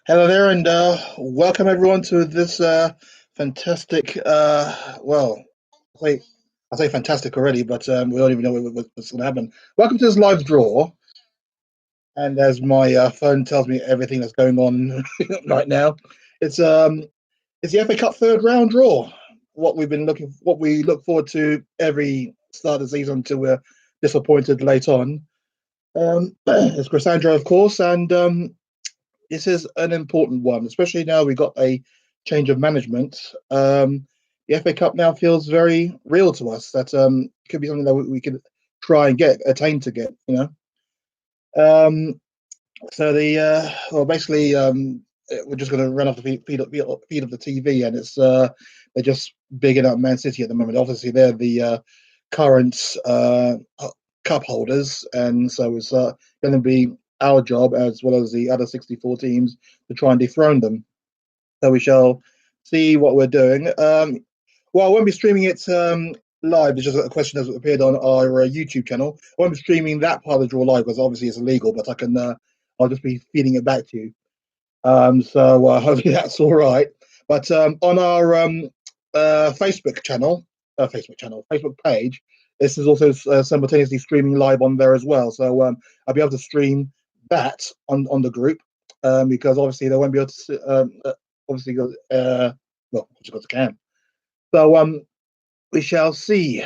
Hello there, and welcome everyone to this fantastic. I say, I say fantastic already, but we don't even know what's going to happen. Welcome to this live draw, and as my phone tells me everything that's going on right now, it's um, it's the FA Cup third round draw. What we look forward to every start of the season until we're disappointed late on. It's Crisandro, of course, and this is an important one, especially now we've got a change of management. The FA Cup now feels very real to us. That could be something that we could try and attain to get. Um, basically, we're just going to run off the feed of the TV, and it's they're just bigging up Man City at the moment. Obviously, they're the current cup holders, and so it's going to be our job as well as the other 64 teams to try and dethrone them. So we shall see what we're doing. Well, I won't be streaming it live. It's just a question that's appeared on our YouTube channel. I won't be streaming that part of the draw live because obviously it's illegal, but I can. I'll just be feeding it back to you. Hopefully that's all right. But on our Facebook page, this is also simultaneously streaming live on there as well. So I'll be able to stream that on the group because obviously they won't be able to. Obviously, because I can. So we shall see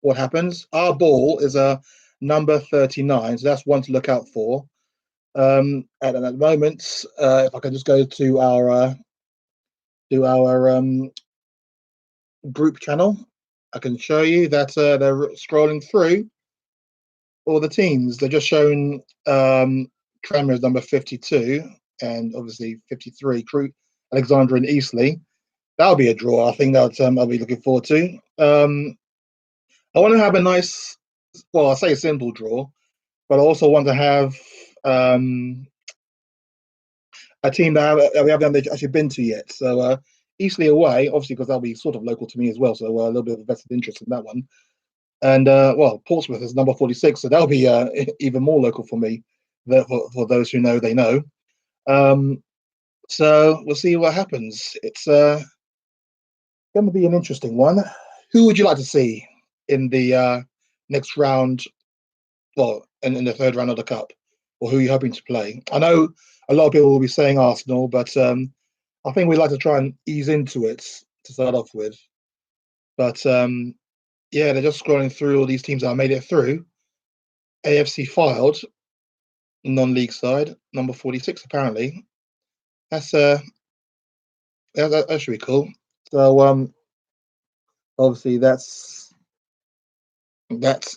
what happens. Our ball is a number 39, so that's one to look out for. And at the moment, if I can just go to our group channel, I can show you that they're scrolling through all the teams. They're just showing Tranmere as number 52 and obviously 53, Alexandra and Eastleigh. That'll be a draw. I think that I'll be looking forward to. I want to have a nice, well, I say a simple draw, but I also want to have a team that we haven't actually been to yet. So Eastleigh away, obviously, because that'll be sort of local to me as well. So a little bit of a vested interest in that one. And Portsmouth is number 46, so that'll be even more local for me. For those who know, they know. So we'll see what happens. It's going to be an interesting one. Who would you like to see in the next round? Well, in the third round of the cup, or who are you hoping to play? I know a lot of people will be saying Arsenal, but I think we'd like to try and ease into it to start off with. But yeah, they're just scrolling through all these teams that made it through. AFC filed, non-league side, number 46 apparently. That's that should be cool. So obviously that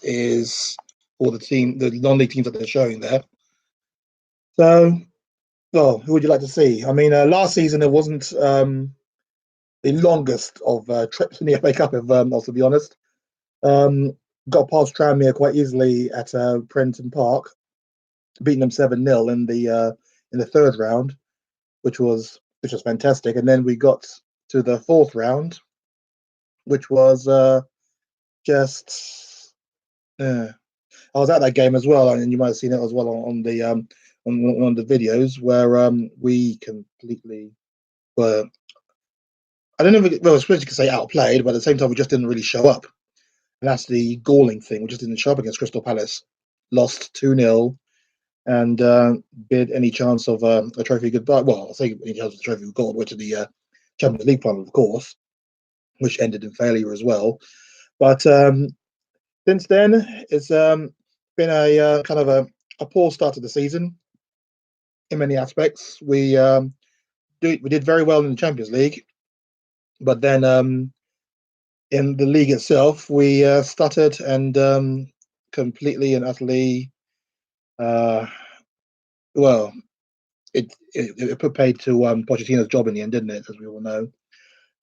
is all the non-league teams that they're showing there. So, well, who would you like to see? I mean, last season it wasn't the longest of trips in the FA Cup, if I was to be honest. Got past Tranmere quite easily at Prenton Park, beating them 7-0 in the third round, which was fantastic. And then we got to the fourth round, which was just I was at that game as well, and you might have seen it as well on the videos where we completely were. I don't know if I suppose you could say outplayed, but at the same time we just didn't really show up. And that's the galling thing. We just didn't show up against Crystal Palace. Lost 2-0 and bid any chance of a trophy goodbye. Well, I'll say any chance of the trophy goal, which is the Champions League final, of course, which ended in failure as well. But since then, it's been a kind of a poor start to the season in many aspects. We did very well in the Champions League, but then in the league itself, we stuttered and completely and utterly, uh, well, it put paid to Pochettino's job in the end, didn't it? As we all know.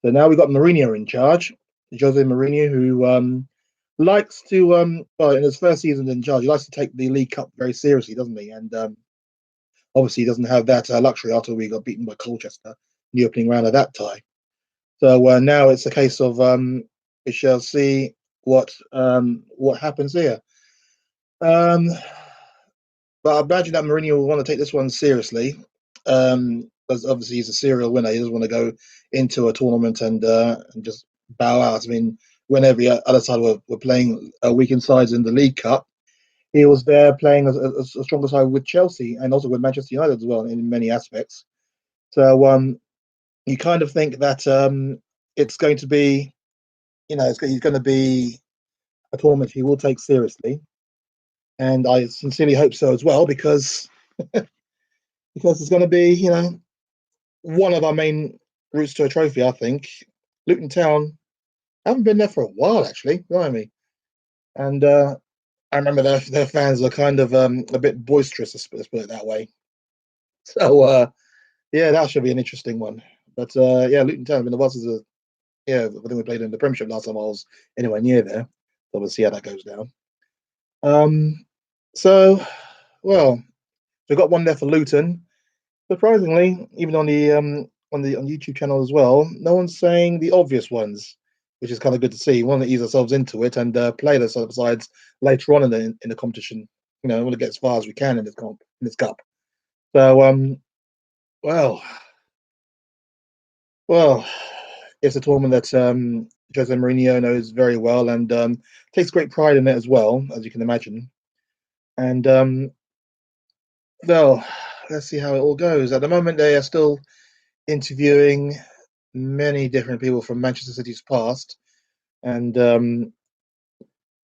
So now we've got Mourinho in charge, Jose Mourinho, who likes to, well, in his first season in charge, he likes to take the League Cup very seriously, doesn't he? And obviously, he doesn't have that luxury after we got beaten by Colchester in the opening round of that tie. So now it's a case of we shall see what happens here. But I imagine that Mourinho will want to take this one seriously. because obviously he's a serial winner. He doesn't want to go into a tournament and just bow out. I mean, when every other side were playing weekend sides in the League Cup, he was there playing a stronger side with Chelsea and also with Manchester United as well in many aspects. So you kind of think that it's going to be, he's going to be a tournament he will take seriously, and I sincerely hope so as well because it's going to be, one of our main routes to a trophy. I think Luton Town haven't been there for a while actually, blimey, and I remember their fans are kind of a bit boisterous, let's put it that way. So yeah, that should be an interesting one. But yeah, Luton Town have been the ones as yeah, I think we played in the Premiership last time I was anywhere near there. So we'll see how that goes down. So well, we've got one there for Luton. Surprisingly, even on YouTube channel as well, no one's saying the obvious ones, which is kind of good to see. We want to ease ourselves into it and play those other sides later on in the competition. We want to get as far as we can in this cup. So well, well, it's a tournament that Jose Mourinho knows very well and takes great pride in it as well, as you can imagine. And well, let's see how it all goes. At the moment, they are still interviewing many different people from Manchester City's past, and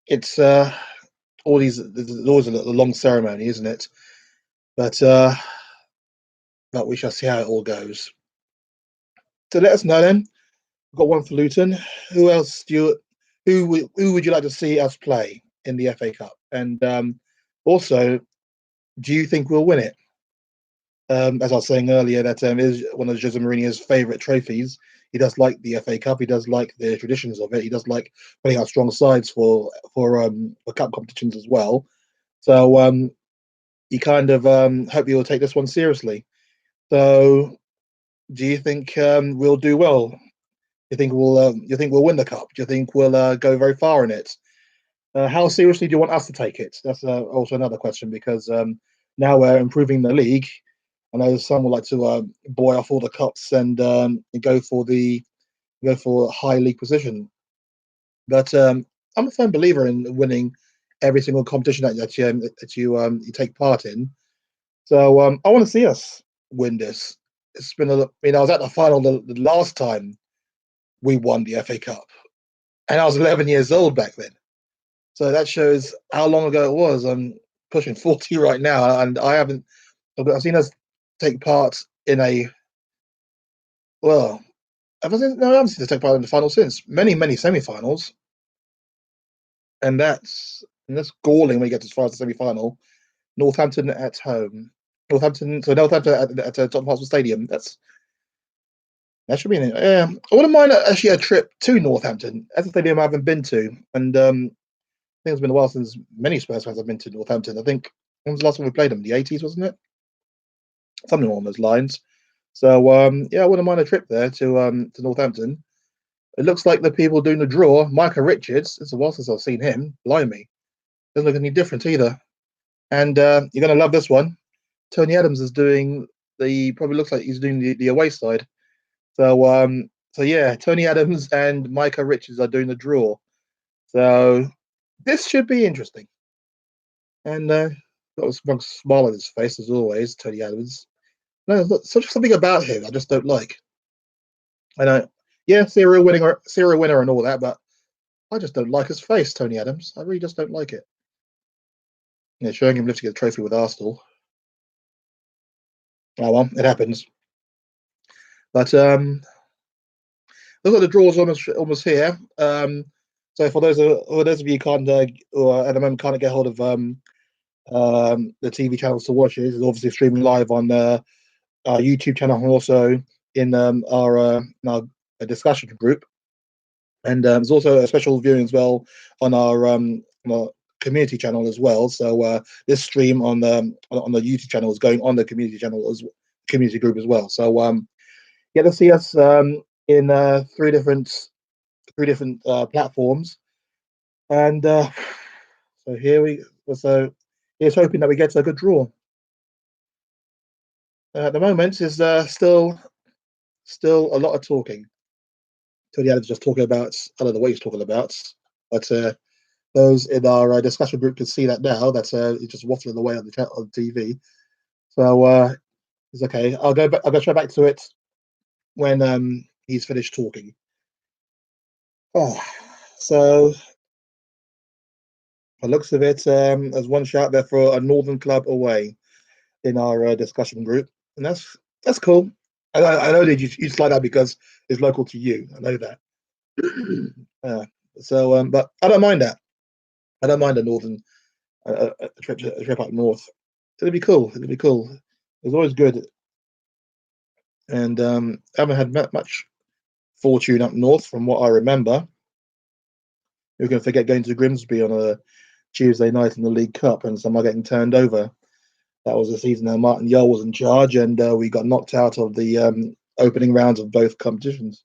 it's all these. There's always a long ceremony, isn't it? But we shall see how it all goes. So let us know then. We've got one for Luton. Who else do you? Who would you like to see us play in the FA Cup? And also, do you think we'll win it? As I was saying earlier, that is one of Jose Mourinho's favourite trophies. He does like the FA Cup. He does like the traditions of it. He does like putting out strong sides for cup competitions as well. So you kind of hope you will take this one seriously. So, do you think we'll do well? You think we'll win the cup? Do you think we'll go very far in it? How seriously do you want us to take it? That's also another question because now we're improving the league. I know some would like to buoy off all the cups and go for a high league position. But I'm a firm believer in winning every single competition that you take part in. So I want to see us win this. It's been I was at the final the last time we won the FA Cup, and I was 11 years old back then. So that shows how long ago it was. I'm pushing 40 right now, and I've seen us take part in a well. No, I haven't seen us take part in the final since many semi-finals, and that's galling when you get as far as the semi-final. Northampton at home. Northampton at Tottenham Hotspur Stadium. That should be an yeah. I wouldn't mind actually a trip to Northampton. That's a stadium I haven't been to, and I think it's been a while since many Spurs fans have been to Northampton. I think when was the last time we played them? The 80s, wasn't it? Something along those lines. So yeah, I wouldn't mind a trip there to Northampton. It looks like the people doing the draw, Micah Richards. It's a while since I've seen him. Blimey, doesn't look any different either. And you're gonna love this one. Tony Adams is doing probably looks like he's doing the away side. So yeah, Tony Adams and Micah Richards are doing the draw. So this should be interesting. And got a smile on his face as always, Tony Adams. No, there's something about him I just don't like. I know, yeah, serial winner and all that, but I just don't like his face, Tony Adams. I really just don't like it. Yeah, showing him lifting a trophy with Arsenal. Oh well, it happens. But look at the draws almost here. So for those of you who can't or at the moment can't get hold of the TV channels to watch it, it's obviously streaming live on our YouTube channel and also in our discussion group. And there's also a special viewing as well on our community channel as well. So this stream on the YouTube channel is going on the community channel as community group as well. So get to see us in three different platforms, and so here we so here's hoping that we get a good draw. At the moment is still a lot of talking. Tony Adams just talking about, I don't know what he's talking about, but those in our discussion group can see that now. That he's just waffling away on the chat on TV. So it's okay. I'll go back. I'll go straight back to it when he's finished talking. Oh, so by the looks of it, there's one shout there for a Northern club away in our discussion group, and that's cool. I know that you like that because it's local to you. I know that. uh, but I don't mind that. I don't mind a northern a trip up north. It'll be cool. It'll be cool. It's always good, and I haven't had much fortune up north from what I remember. You can forget going to Grimsby on a Tuesday night in the League Cup and somehow getting turned over. That was the season that Martin Yole was in charge, and we got knocked out of the opening rounds of both competitions.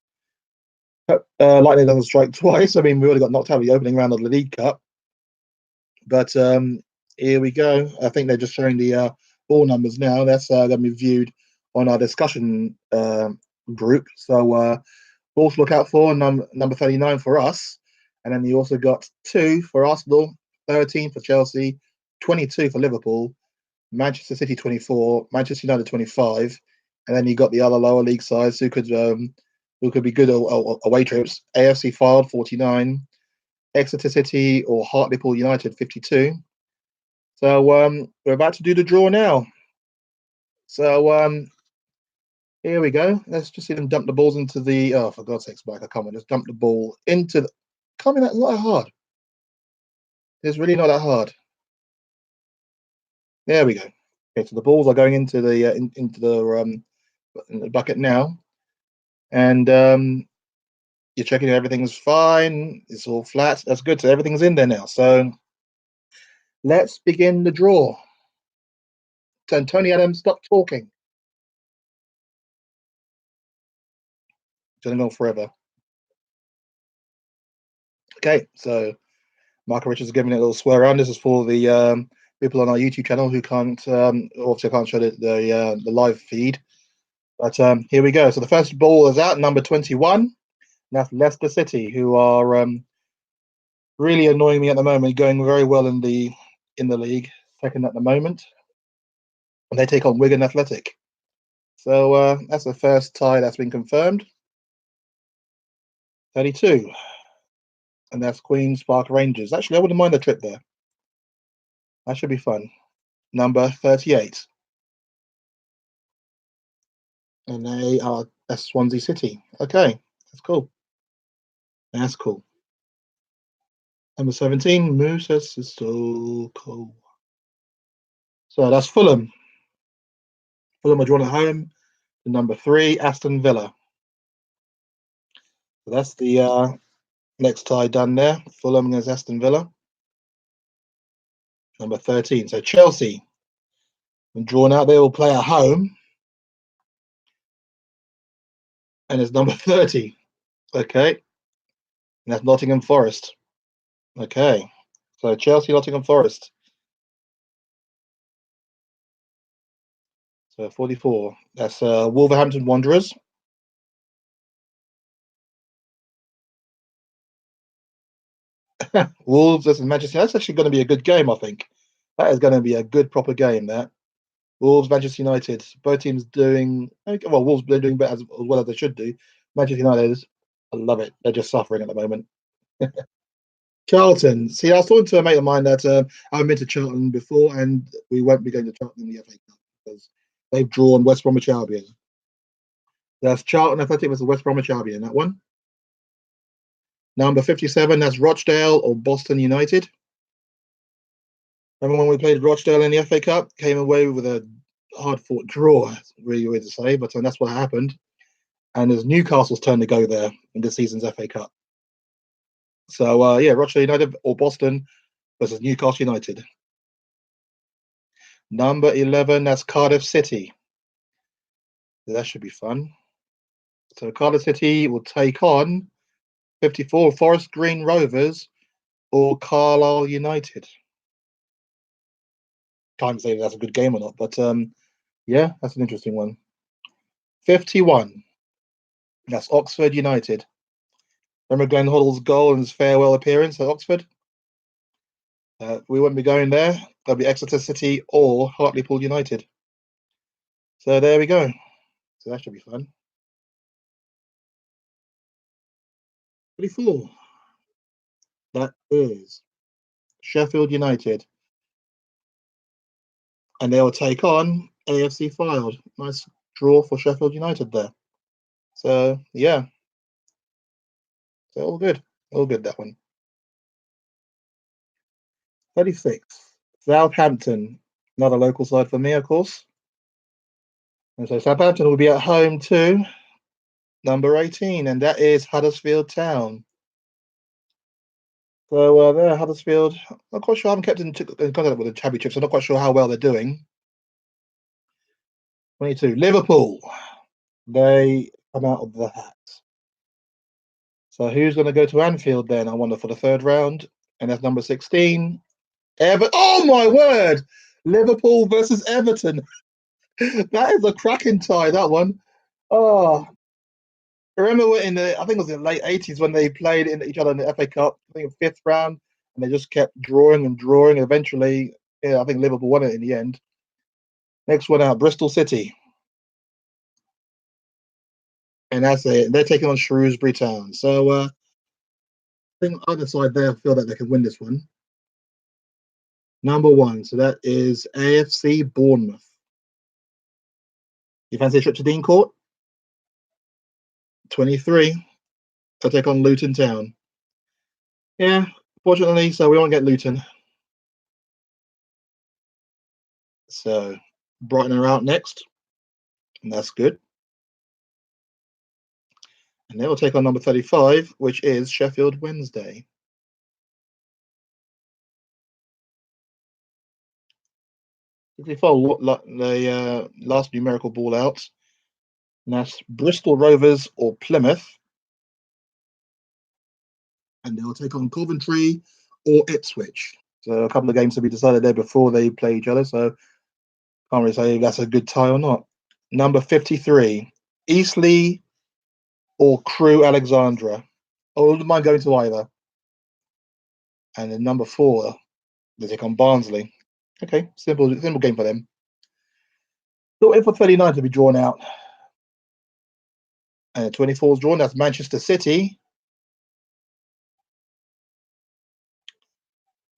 Lightning doesn't strike twice. I mean, we already got knocked out of the opening round of the League Cup, but here we go. I think they're just showing the ball numbers now. That's going to be viewed on our discussion group. So balls to look out for number 39 for us, and then you also got 2 for Arsenal, 13 for Chelsea, 22 for Liverpool, Manchester City 24, Manchester United 25, and then you got the other lower league sides who could be good away trips. AFC Fylde 49, Exeter City or Hartlepool United 52. So we're about to do the draw now. So here we go. Let's just see them dump the balls into the. Oh, for God's sakes, Mike! Come on, just dump the ball into the. Can't be that not that hard. It's really not that hard. There we go. Okay, so the balls are going into the into the bucket now, and you're checking everything's fine. It's all flat. That's good. So everything's in there now. So let's begin the draw. So Tony Adams, stop talking. It's gonna go forever. Okay, so Michael Richards is giving it a little swear around. This is for the people on our YouTube channel who can't obviously can't show the live feed. But here we go. So the first ball is out, number 21. That's Leicester City, who are really annoying me at the moment, going very well in the league, second at the moment. And they take on Wigan Athletic. So that's the first tie that's been confirmed. 32. And that's Queen's Park Rangers. Actually, I wouldn't mind a trip there. That should be fun. Number 38. And that's Swansea City. Okay, that's cool. That's cool. Number 17, Moose is so cool. So that's Fulham. Fulham are drawn at home. Number 3, Aston Villa. So that's the next tie done there. Fulham against Aston Villa. Number 13. So Chelsea. And drawn out, they will play at home. And it's number 30. Okay. And that's Nottingham Forest. Okay. So Chelsea, Nottingham Forest. So 44. That's Wolverhampton Wanderers. Wolves versus Manchester. That's actually going to be a good game, I think. That is going to be a good proper game. That Wolves, Manchester United, both teams doing well. Wolves they're doing better as well as they should do. Manchester United, I love it. They're just suffering at the moment. Charlton. See, I was talking to a mate of mine that I've been to Charlton before, and we won't be going to Charlton in the FA Cup because they've drawn West Bromwich Albion. That's Charlton Athletic versus West Bromwich Albion. That one. Number 57. That's Rochdale or Boston United. Remember when we played Rochdale in the FA Cup? Came away with a hard-fought draw. Really weird to say, but that's what happened. And it's Newcastle's turn to go there in this season's FA Cup. So yeah, Rochdale United or Boston versus Newcastle United. Number 11, that's Cardiff City. That should be fun. So Cardiff City will take on 54 Forest Green Rovers or Carlisle United. Can't say that's a good game or not, but Yeah, that's an interesting one. 51. That's Oxford United. Remember Glenn Hoddle's goal and his farewell appearance at Oxford? We wouldn't be going there. There'll be Exeter City or Hartlepool United. So there we go. So that should be fun. 34. That is Sheffield United. And they will take on AFC Fylde. Nice draw for Sheffield United there. So yeah. So all good. All good, that one. 36. Southampton. Another local side for me, of course. And so Southampton will be at home to number 18, and that is Huddersfield Town. So there, Huddersfield. I'm not quite sure. I haven't kept in contact with the championships. I'm not quite sure how well they're doing. 22. Liverpool. They come out of the hat. So who's going to go to Anfield then? I wonder for the third round, and that's number 16. Oh my word! Liverpool versus Everton. That is a cracking tie. That one. Oh, I remember in the I think it was in the late 80s when they played in each other in the FA Cup. I think fifth round, and they just kept drawing and drawing. Eventually, yeah, I think Liverpool won it in the end. Next one out, Bristol City, and that's it. They're taking on Shrewsbury Town. So I think either side there feel that they can win this one. Number 1, so that is AFC Bournemouth. You fancy a trip to Dean Court? 23. They'll take on Luton Town. Yeah, fortunately, so we won't get Luton. So Brighton are out next, and that's good. And they will take on number 35, which is Sheffield Wednesday. 64, the last numerical ball out. And that's Bristol Rovers or Plymouth. And they'll take on Coventry or Ipswich. So a couple of games to be decided there before they play each other. So can't really say if that's a good tie or not. Number 53, Eastleigh or Crewe Alexandra. I wouldn't mind going to either. And then number 4, they take on Barnsley. Okay, simple game for them. Still waiting for 39 to be drawn out. And 24 is drawn. That's Manchester City.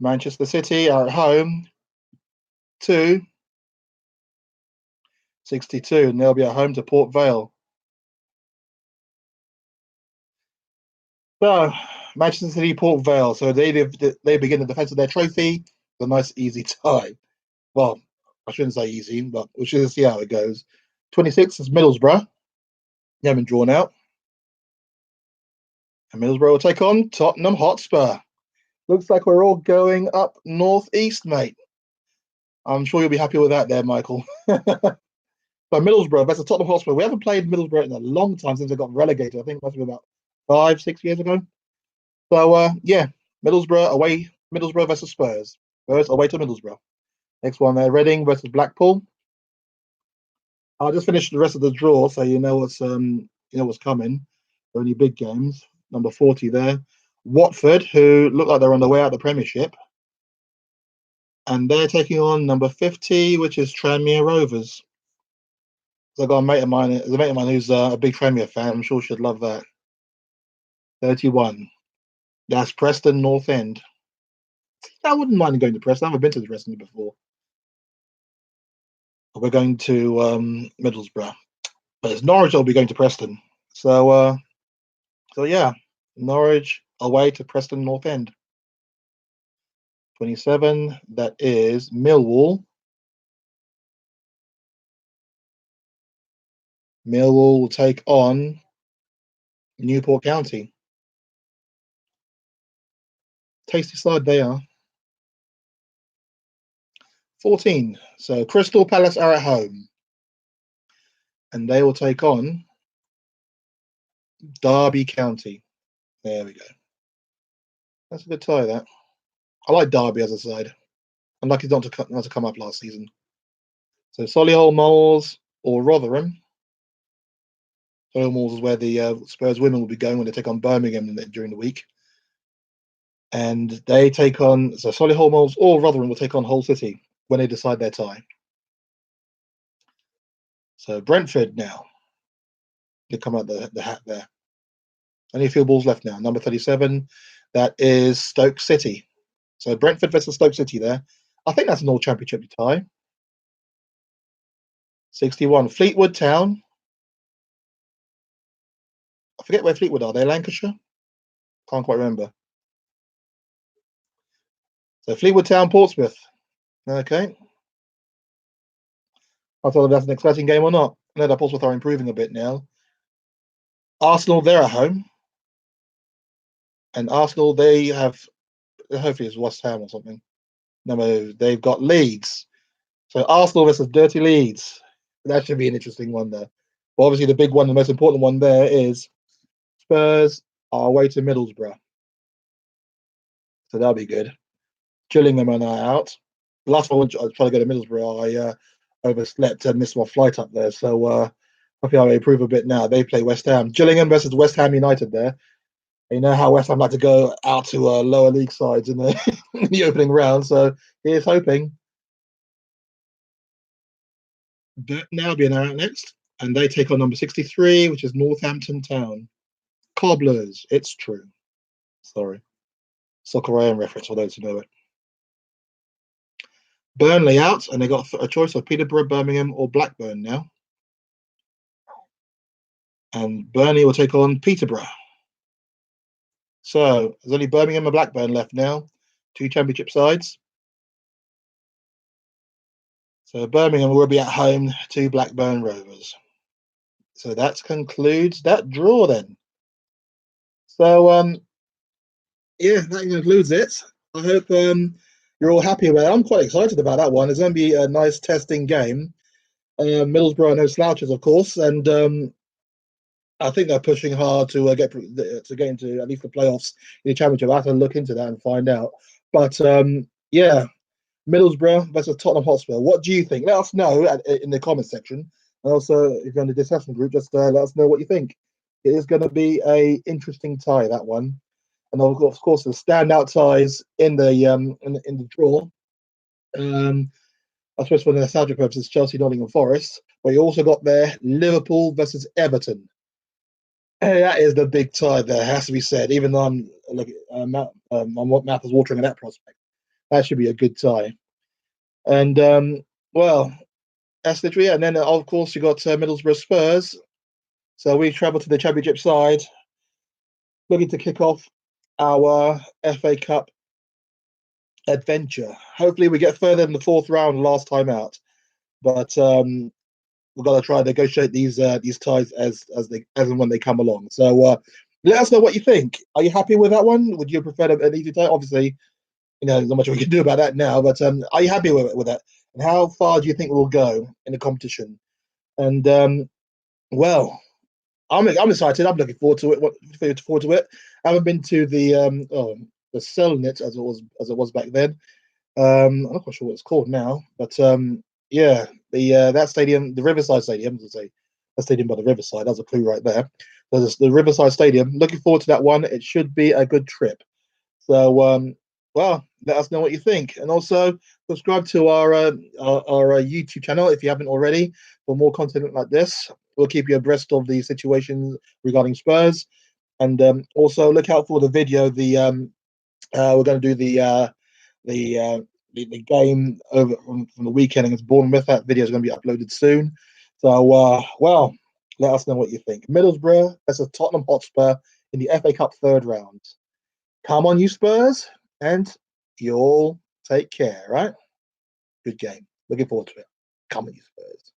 Manchester City are at home to 62, and they'll be at home to Port Vale. So Manchester City, Port Vale. So they begin the defence of their trophy. A nice easy tie. Well, I shouldn't say easy, but we should see how it goes. 26 is Middlesbrough. They haven't drawn out. And Middlesbrough will take on Tottenham Hotspur. Looks like we're all going up northeast, mate. I'm sure you'll be happy with that there, Michael. But Middlesbrough versus Tottenham Hotspur. We haven't played Middlesbrough in a long time since they got relegated. I think it must be about 5-6 years ago. So yeah, Middlesbrough away. Middlesbrough versus Spurs. Spurs away to Middlesbrough. Next one there, Reading versus Blackpool. I'll just finish the rest of the draw so you know what's coming. Only big games. Number 40 there. Watford, who look like they're on the way out of the Premiership. And they're taking on number 50, which is Tranmere Rovers. So I've got a mate of mine. There's a mate of mine who's a big Tranmere fan. I'm sure she'd love that. 31. That's Preston North End. I wouldn't mind going to Preston. I've never been to the Preston before. We're going to Middlesbrough, but it's Norwich. I'll be going to Preston. So yeah, Norwich away to Preston North End. 27. That is Millwall. Millwall will take on Newport County. Tasty side they are. 14. So Crystal Palace are at home. And they will take on Derby County. There we go. That's a good tie, that. I like Derby as a side. Unlucky not to come up last season. So Solihull Moors or Rotherham. Solihull Moors is where the Spurs women will be going when they take on Birmingham during the week. And they take on, so Solihull Moors or Rotherham will take on Hull City when they decide their tie. So Brentford now. They come out the hat there. Only a few balls left now. Number 37, that is Stoke City. So Brentford versus Stoke City there. I think that's an all championship tie. 61, Fleetwood Town. I forget where Fleetwood are. They're Lancashire? Can't quite remember. So Fleetwood Town, Portsmouth. Okay. I thought if that's an exciting game or not. I know that Portsmouth are improving a bit now. Arsenal, they're at home. And Arsenal, they have, hopefully it's West Ham or something. No, they've got Leeds. So Arsenal versus Dirty Leeds. That should be an interesting one there. But obviously the big one, the most important one there is Spurs are away to Middlesbrough. So that'll be good. Gillingham are now out. The last one I was trying to go to Middlesbrough, I overslept and missed my flight up there. So hopefully I'll improve a bit now. They play West Ham. Gillingham versus West Ham United there. You know how West Ham like to go out to lower league sides in the, in the opening round. So here's hoping. Now being out next. And they take on number 63, which is Northampton Town. Cobblers. It's true. Sorry. Soccer AM reference for those who know it. Burnley out, and they got a choice of Peterborough, Birmingham, or Blackburn now. And Burnley will take on Peterborough. So there's only Birmingham and Blackburn left now. 2 championship sides. So Birmingham will be at home to Blackburn Rovers. So that concludes that draw then. So yeah, that concludes it. I hope you're all happy about it. I'm quite excited about that one. It's going to be a nice testing game. Middlesbrough are no slouches, of course, and I think they're pushing hard to get into at least the playoffs in the championship. I have to look into that and find out. But yeah, Middlesbrough versus Tottenham Hotspur. What do you think? Let us know in the comment section. And also, if you're in the discussion group, just let us know what you think. It is going to be a interesting tie, that one. And of course, the standout ties in the draw. I suppose for the nostalgia purposes, Chelsea, Nottingham Forest. But you also got there Liverpool versus Everton. That is the big tie there, has to be said. Even though I'm my mouth is watering at that prospect. That should be a good tie. And well, that's literally it. And then of course you got Middlesbrough Spurs. So we travel to the championship side, looking to kick off our FA Cup adventure. Hopefully we get further than the 4th round last time out. But we've got to try and negotiate these ties as and when they come along. So let us know what you think. Are you happy with that one? Would you prefer an easy tie? Obviously, there's not much we can do about that now. But are you happy with that? And how far do you think we'll go in the competition? And well, I'm excited. I'm looking forward to it. I haven't been to the Selnet as it was back then. I'm not quite sure what it's called now, but yeah, that stadium, the Riverside Stadium, as I say, a stadium by the Riverside. That's a clue right there. So the Riverside Stadium. Looking forward to that one. It should be a good trip. So well, let us know what you think, and also subscribe to our YouTube channel if you haven't already for more content like this. We'll keep you abreast of the situations regarding Spurs, and also look out for the video. We're going to do the game over from the weekend against Bournemouth. That video is going to be uploaded soon. So well, let us know what you think. Middlesbrough versus Tottenham Hotspur in the FA Cup 3rd round. Come on, you Spurs, and you all take care, right? Good game. Looking forward to it. Come on, you Spurs.